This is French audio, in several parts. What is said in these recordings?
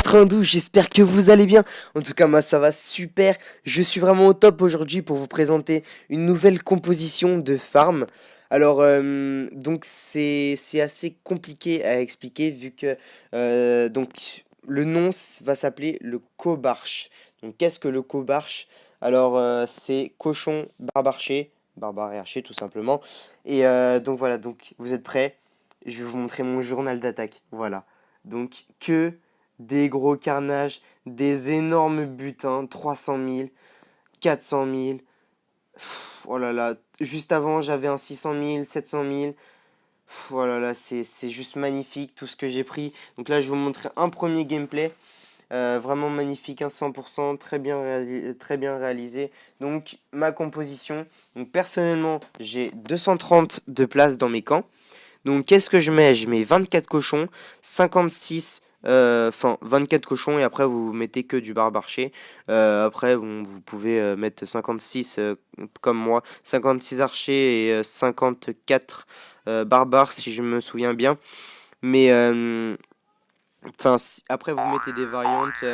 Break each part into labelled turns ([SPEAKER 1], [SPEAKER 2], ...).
[SPEAKER 1] 92, j'espère que vous allez bien. En tout cas, moi ça va super. Je suis vraiment au top aujourd'hui pour vous présenter une nouvelle composition de farm. Alors, donc c'est assez compliqué à expliquer vu que donc le nom va s'appeler le cobarche. Donc, qu'est-ce que le cobarche? Alors, c'est cochon barbarché, barbare archer tout simplement. Et donc voilà, donc vous êtes prêts? Je vais vous montrer mon journal d'attaque. Voilà. Donc que des gros carnages, des énormes butins, 300 000, 400 000. Oh là là, juste avant j'avais un 600 000, 700 000. Oh là là, c'est juste magnifique tout ce que j'ai pris. Donc là je vais vous montrer un premier gameplay. Vraiment magnifique, un 100%, très bien réalisé. Donc ma composition. Donc personnellement j'ai 230 de place dans mes camps. Donc, qu'est-ce que je mets? Je mets 24 cochons, 56, enfin 24 cochons et après vous mettez que du barbarché. Après, bon, vous pouvez mettre 56 comme moi, 56 archers et 54 barbares si je me souviens bien. Mais enfin, après, vous mettez des variantes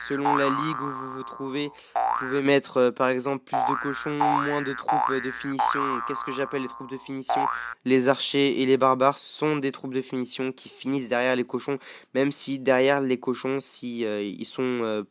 [SPEAKER 1] selon la ligue où vous vous trouvez. Vous pouvez mettre par exemple plus de cochons, moins de troupes de finition. Qu'est-ce que j'appelle les troupes de finition? Les archers et les barbares sont des troupes de finition qui finissent derrière les cochons, même si derrière les cochons, si ils sont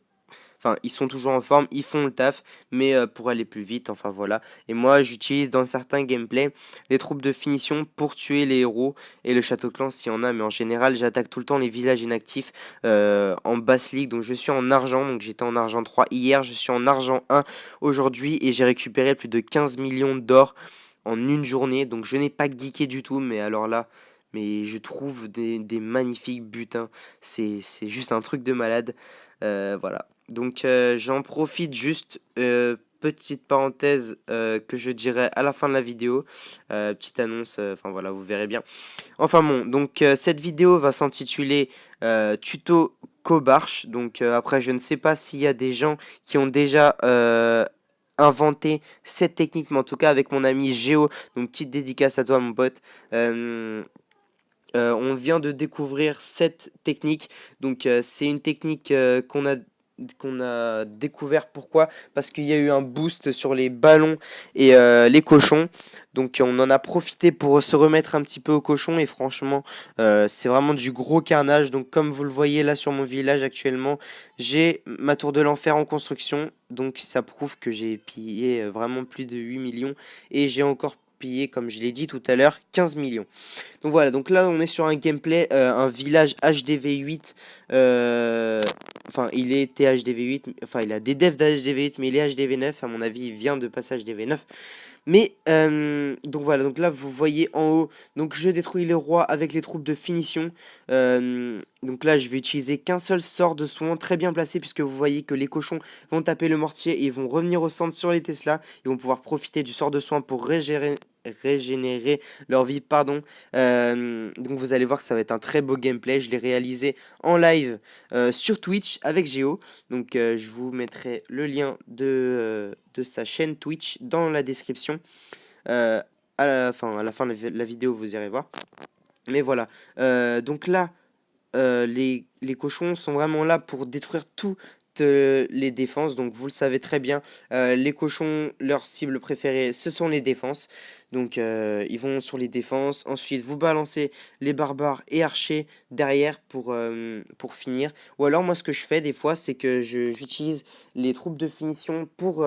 [SPEAKER 1] enfin, ils sont toujours en forme, ils font le taf, mais pour aller plus vite, enfin voilà. Et moi, j'utilise dans certains gameplays les troupes de finition pour tuer les héros et le château de clan s'il y en a, mais en général, j'attaque tout le temps les villages inactifs en basse ligue. Donc je suis en argent, donc j'étais en argent 3 hier, je suis en argent 1 aujourd'hui et j'ai récupéré plus de 15 millions d'or en une journée. Donc je n'ai pas geeké du tout, mais alors là, mais je trouve des magnifiques butins. C'est juste un truc de malade. Voilà. Donc j'en profite juste, petite parenthèse que je dirai à la fin de la vidéo. Petite annonce, enfin voilà, vous verrez bien. Enfin bon, donc cette vidéo va s'intituler Tuto Cobarche. Donc après, je ne sais pas s'il y a des gens qui ont déjà inventé cette technique, mais en tout cas avec mon ami Géo, donc petite dédicace à toi mon pote. Euh, on vient de découvrir cette technique. Donc c'est une technique qu'on a découvert. Pourquoi? Parce qu'il y a eu un boost sur les ballons et les cochons. Donc on en a profité pour se remettre un petit peu aux cochons et franchement c'est vraiment du gros carnage. Donc comme vous le voyez là sur mon village actuellement, j'ai ma tour de l'enfer en construction. Donc ça prouve que j'ai pillé vraiment plus de 8 millions et j'ai encore pillé, comme je l'ai dit tout à l'heure, 15 millions. Donc voilà, donc là on est sur un gameplay, un village HDV8. Enfin, il est THDV8, enfin il a des devs d'HDV8, mais il est HDV9. À mon avis, il vient de passer HDV9. Mais donc voilà, donc là vous voyez en haut, donc je détruis les rois avec les troupes de finition. Donc là je vais utiliser qu'un seul sort de soin très bien placé puisque vous voyez que les cochons vont taper le mortier et ils vont revenir au centre sur les Tesla. Ils vont pouvoir profiter du sort de soin pour régénérer leur vie, pardon. Donc vous allez voir que ça va être un très beau gameplay. Je l'ai réalisé en live sur Twitch avec Géo. Donc je vous mettrai le lien de sa chaîne Twitch dans la description. Euh, à la fin de la vidéo, vous irez voir. Mais voilà. Donc là, les cochons sont vraiment là pour détruire toutes les défenses. Donc vous le savez très bien, les cochons, leur cible préférée, ce sont les défenses. Donc ils vont sur les défenses. Ensuite, vous balancez les barbares et archers derrière pour finir. Ou alors moi ce que je fais des fois, c'est que j'utilise les troupes de finition pour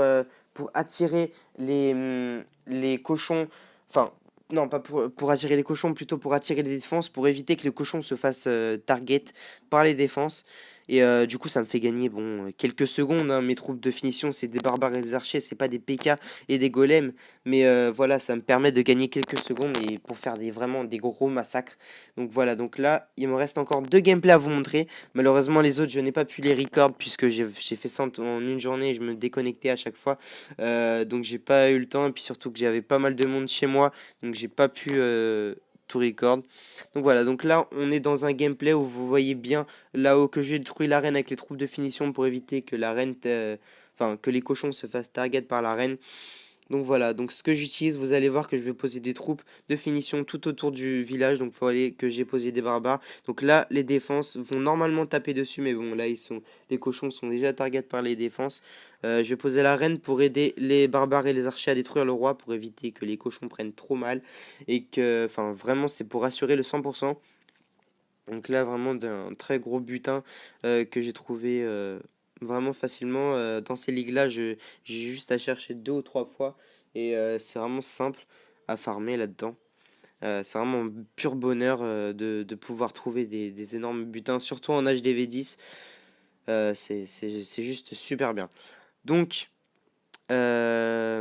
[SPEAKER 1] attirer les cochons. Enfin, non, pas pour attirer les cochons, plutôt pour attirer les défenses, pour éviter que les cochons se fassent target par les défenses. Et du coup, ça me fait gagner bon, quelques secondes, hein. Mes troupes de finition, c'est des barbares et des archers, c'est pas des PK et des golems. Mais voilà, ça me permet de gagner quelques secondes et pour faire vraiment des gros massacres. Donc voilà, donc là, il me reste encore deux gameplays à vous montrer. Malheureusement, les autres, je n'ai pas pu les record puisque j'ai fait ça en une journée et je me déconnectais à chaque fois. Donc j'ai pas eu le temps et puis surtout que j'avais pas mal de monde chez moi. Donc j'ai pas pu tout record. Donc voilà, donc là on est dans un gameplay où vous voyez bien là-haut que j'ai détruit l'arène avec les troupes de finition pour éviter que la reine, enfin que les cochons se fassent target par la reine. Donc voilà, donc ce que j'utilise, vous allez voir que je vais poser des troupes de finition tout autour du village. Donc il faut aller que j'ai posé des barbares. Donc là, les défenses vont normalement taper dessus, mais bon, là, les cochons sont déjà target par les défenses. Je vais poser la reine pour aider les barbares et les archers à détruire le roi, pour éviter que les cochons prennent trop mal. Et que, enfin, vraiment, c'est pour assurer le 100%. Donc là, vraiment d'un très gros butin que j'ai trouvé vraiment facilement. Dans ces ligues-là, j'ai juste à chercher 2 ou 3 fois et c'est vraiment simple à farmer là-dedans. C'est vraiment un pur bonheur de pouvoir trouver des énormes butins, surtout en HDV10. C'est juste super bien. Donc, voilà.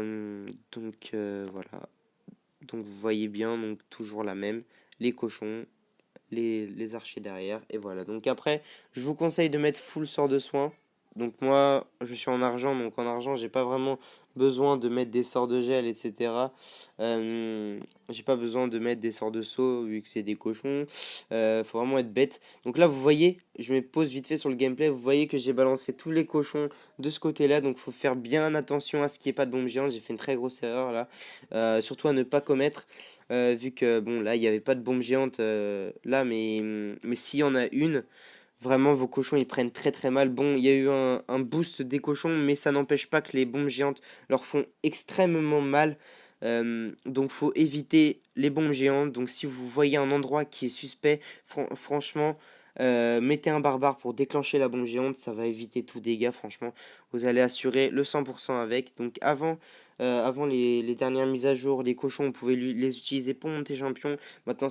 [SPEAKER 1] Donc vous voyez bien, donc toujours la même. Les cochons, les archers derrière. Et voilà. Donc après, je vous conseille de mettre full sort de soin. Donc moi, je suis en argent. Donc en argent, j'ai pas vraiment besoin de mettre des sorts de gel, etc. J'ai pas besoin de mettre des sorts de saut vu que c'est des cochons. Faut vraiment être bête. Donc là, vous voyez, je me pose vite fait sur le gameplay. Vous voyez que j'ai balancé tous les cochons de ce côté-là. Donc faut faire bien attention à ce qu'il n'y ait pas de bombe géante. J'ai fait une très grosse erreur là. Surtout à ne pas commettre. Vu que bon là il n'y avait pas de bombe géante là mais s'il y en a une, vraiment vos cochons ils prennent très très mal. Bon, il y a eu un boost des cochons, mais ça n'empêche pas que les bombes géantes leur font extrêmement mal. Donc faut éviter les bombes géantes. Donc si vous voyez un endroit qui est suspect, franchement mettez un barbare pour déclencher la bombe géante, ça va éviter tout dégât. Franchement, vous allez assurer le 100% avec. Donc avant les dernières mises à jour, les cochons, on pouvait les utiliser pour monter champion. Maintenant,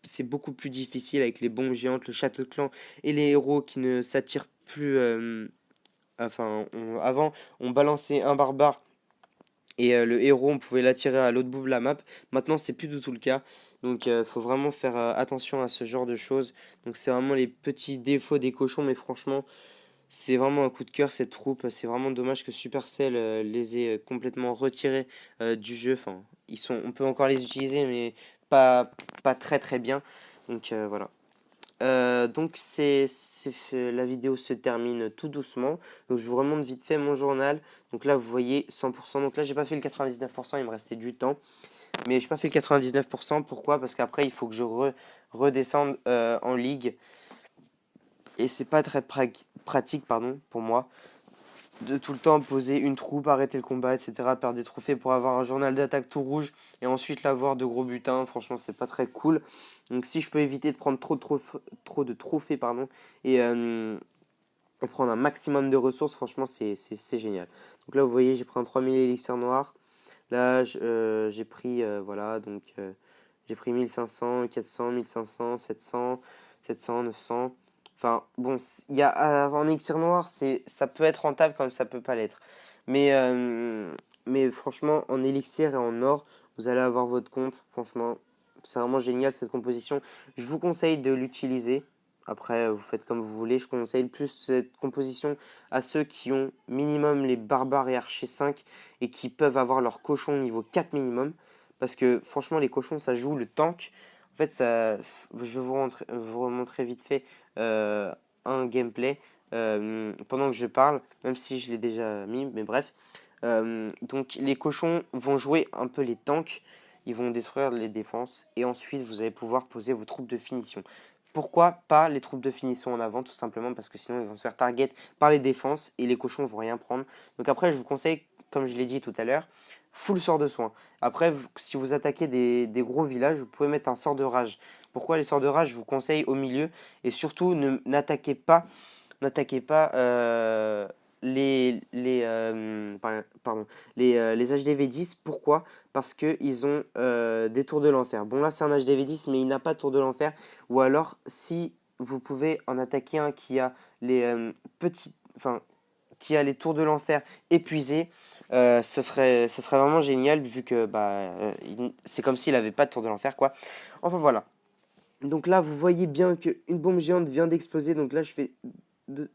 [SPEAKER 1] c'est beaucoup plus difficile avec les bombes géantes, le château de clan et les héros qui ne s'attirent plus. Avant, on balançait un barbare et le héros, on pouvait l'attirer à l'autre bout de la map. Maintenant, c'est plus du tout le cas. Donc, faut vraiment faire attention à ce genre de choses. Donc, c'est vraiment les petits défauts des cochons, mais franchement, c'est vraiment un coup de cœur cette troupe. C'est vraiment dommage que Supercell les ait complètement retirés du jeu. Enfin, on peut encore les utiliser, mais pas, pas très très bien. Donc voilà. Donc la vidéo se termine tout doucement. Donc je vous remonte vite fait mon journal. Donc là vous voyez 100%. Donc là j'ai pas fait le 99%, il me restait du temps. Mais j'ai pas fait le 99%. Pourquoi? Parce qu'après il faut que je redescende en ligue. Et c'est pas très pratique pardon, pour moi de tout le temps poser une troupe, arrêter le combat, etc. Perdre des trophées pour avoir un journal d'attaque tout rouge et ensuite l'avoir de gros butins. Franchement, c'est pas très cool. Donc, si je peux éviter de prendre trop de trophées, pardon, et prendre un maximum de ressources, franchement, c'est génial. Donc là, vous voyez, j'ai pris un 3000 élixirs noirs. Là, j'ai pris, voilà, donc j'ai pris 1500, 400, 1500, 700, 700, 900. Enfin, bon, il y a, en élixir noir, ça peut être rentable comme ça peut pas l'être. Mais, euh, mais franchement, en élixir et en or, vous allez avoir votre compte. Franchement, c'est vraiment génial cette composition. Je vous conseille de l'utiliser. Après, vous faites comme vous voulez. Je conseille plus cette composition à ceux qui ont minimum les barbares et archers 5 et qui peuvent avoir leur cochon niveau 4 minimum. Parce que franchement, les cochons, ça joue le tank. En fait, je vais vous remontrer vite fait euh, un gameplay pendant que je parle, même si je l'ai déjà mis, mais bref. Donc les cochons vont jouer un peu les tanks, ils vont détruire les défenses, et ensuite vous allez pouvoir poser vos troupes de finition. Pourquoi pas les troupes de finition en avant? Tout simplement parce que sinon ils vont se faire target par les défenses et les cochons vont rien prendre. Donc après, je vous conseille, comme je l'ai dit tout à l'heure, full sort de soin. Après, si vous attaquez des gros villages, vous pouvez mettre un sort de rage. Pourquoi les sorts de rage? Je vous conseille au milieu et surtout n'attaquez pas les HDV10. Pourquoi? Parce qu'ils ont des tours de l'enfer. Bon, là, c'est un HDV10, mais il n'a pas de tour de l'enfer. Ou alors, si vous pouvez en attaquer un qui a les qui a les tours de l'enfer épuisés, ça serait vraiment génial vu que c'est comme s'il n'avait pas de tour de l'enfer, quoi. Enfin, voilà. Donc là, vous voyez bien qu'une bombe géante vient d'exploser. Donc là, je fais 2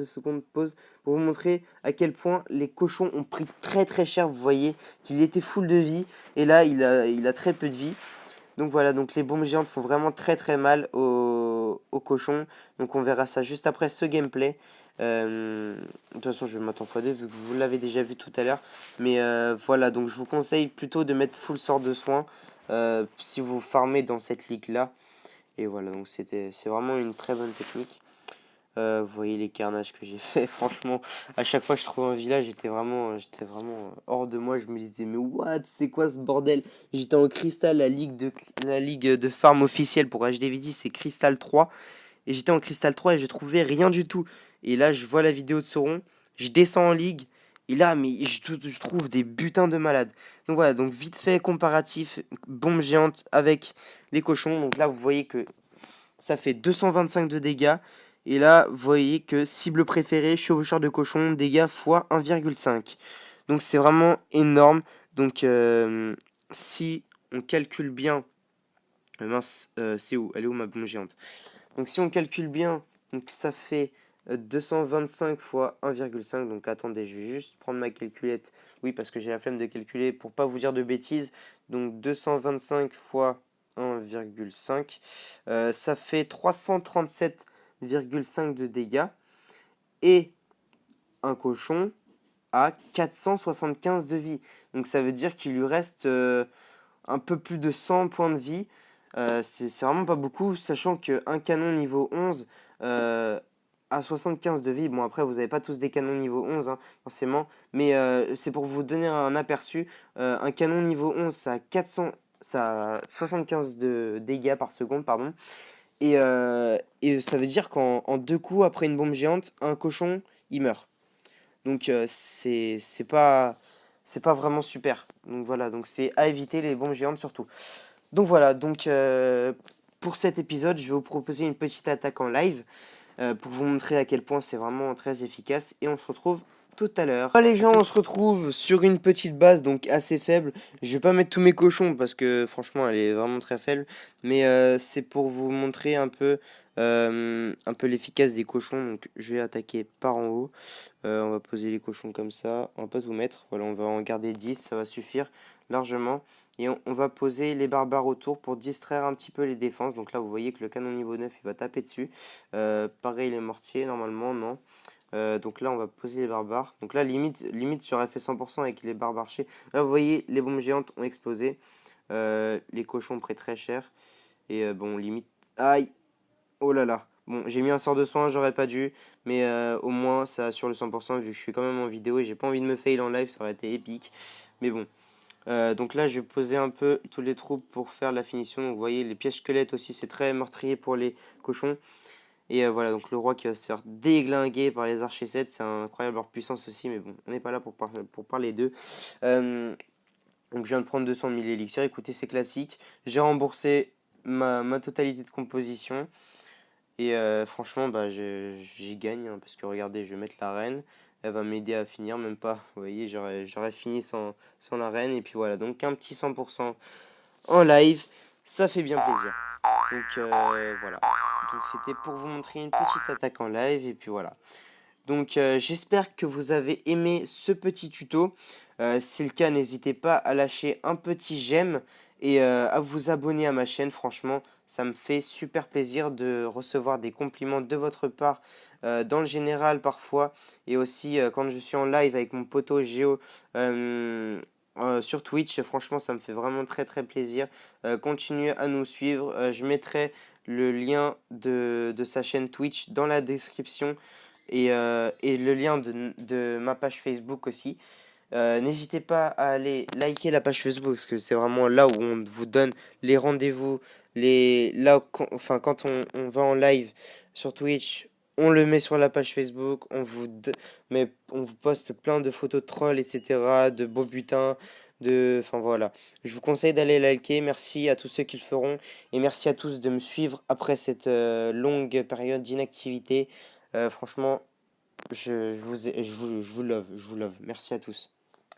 [SPEAKER 1] secondes pause pour vous montrer à quel point les cochons ont pris très très cher. Vous voyez qu'il était full de vie et là il a très peu de vie. Donc voilà, donc les bombes géantes font vraiment très très mal aux cochons. Donc on verra ça juste après ce gameplay. De toute façon, je vais mettre en x2 vu que vous l'avez déjà vu tout à l'heure. Mais voilà, donc je vous conseille plutôt de mettre full sort de soin si vous farmez dans cette ligue-là. Et voilà, donc c'est vraiment une très bonne technique. Vous voyez les carnages que j'ai fait. Franchement, à chaque fois que je trouvais un village, j'étais vraiment hors de moi. Je me disais, mais what, c'est quoi ce bordel? J'étais en cristal, la ligue de farm officielle pour HDV10, c'est cristal 3. Et j'étais en cristal 3 et je trouvais rien du tout. Et là, je vois la vidéo de Sauron, je descends en ligue. Et là, mais je trouve des butins de malades. Donc voilà, donc vite fait comparatif, bombe géante avec les cochons. Donc là, vous voyez que ça fait 225 de dégâts. Et là, vous voyez que cible préférée, chevaucheur de cochon, dégâts x 1,5. Donc c'est vraiment énorme. Donc si on calcule bien... mince, c'est où? Elle est où ma bombe géante? Donc si on calcule bien, donc ça fait 225 fois 1,5. Donc attendez, je vais juste prendre ma calculette. Oui, parce que j'ai la flemme de calculer pour pas vous dire de bêtises. Donc 225 fois 1,5, ça fait 337,5 de dégâts. Et un cochon a 475 de vie. Donc ça veut dire qu'il lui reste un peu plus de 100 points de vie. C'est vraiment pas beaucoup, sachant qu'un canon niveau 11 a 75 de vie. Bon, après, vous n'avez pas tous des canons niveau 11, hein, forcément, mais c'est pour vous donner un aperçu. Un canon niveau 11, ça a 75 de dégâts par seconde, pardon. Et ça veut dire qu'en deux coups, après une bombe géante, un cochon, il meurt. Donc c'est pas vraiment super. Donc voilà, donc c'est à éviter les bombes géantes surtout. Donc voilà, donc pour cet épisode, je vais vous proposer une petite attaque en live pour vous montrer à quel point c'est vraiment très efficace. Et on se retrouve tout à l'heure. Les gens, on se retrouve sur une petite base, donc assez faible. Je vais pas mettre tous mes cochons parce que franchement, elle est vraiment très faible. Mais c'est pour vous montrer un peu l'efficace des cochons. Donc je vais attaquer par en haut. On va poser les cochons comme ça. On va pas tout mettre. Voilà, on va en garder 10, ça va suffire largement. Et on va poser les barbares autour pour distraire un petit peu les défenses. Donc là, vous voyez que le canon niveau 9, il va taper dessus. Pareil, les mortiers, normalement, non. Donc là, on va poser les barbares. Donc là, limite j'aurais fait 100% avec les barbares archers. Là, vous voyez, les bombes géantes ont explosé. Les cochons ont pris très cher. Et bon, limite... Aïe! Oh là là. Bon, j'ai mis un sort de soin, j'aurais pas dû. Mais au moins, ça assure le 100% vu que je suis quand même en vidéo et j'ai pas envie de me fail en live, ça aurait été épique. Mais bon. Donc là, je vais poser un peu tous les troupes pour faire la finition. Donc, vous voyez, les pièges squelettes aussi, c'est très meurtrier pour les cochons. Et voilà, donc le roi qui va se faire déglinguer par les archers 7, c'est incroyable leur puissance aussi, mais bon, on n'est pas là pour parler d'eux. Donc je viens de prendre 200 000 élixirs, écoutez, c'est classique. J'ai remboursé ma totalité de composition. Et franchement, bah, j'y gagne, hein, parce que regardez, je vais mettre la reine. Elle va m'aider à finir, même pas. Vous voyez, j'aurais fini sans la reine. Et puis voilà, donc un petit 100% en live, ça fait bien plaisir. Donc voilà. Donc c'était pour vous montrer une petite attaque en live. Et puis voilà. Donc j'espère que vous avez aimé ce petit tuto. Si le cas, n'hésitez pas à lâcher un petit j'aime et à vous abonner à ma chaîne. Franchement, ça me fait super plaisir de recevoir des compliments de votre part dans le général parfois. Et aussi quand je suis en live avec mon poteau Géo sur Twitch. Franchement, ça me fait vraiment très très plaisir. Continuez à nous suivre. Je mettrai le lien de sa chaîne Twitch dans la description et le lien de ma page Facebook aussi. N'hésitez pas à aller liker la page Facebook parce que c'est vraiment là où on vous donne les rendez-vous. Quand on va en live sur Twitch, on le met sur la page Facebook. On vous poste plein de photos de trolls, etc. De beaux butins. Enfin voilà. Je vous conseille d'aller liker. Merci à tous ceux qui le feront. Et merci à tous de me suivre après cette longue période d'inactivité. Franchement, je vous love, je vous love. Merci à tous.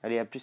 [SPEAKER 1] Allez, à plus.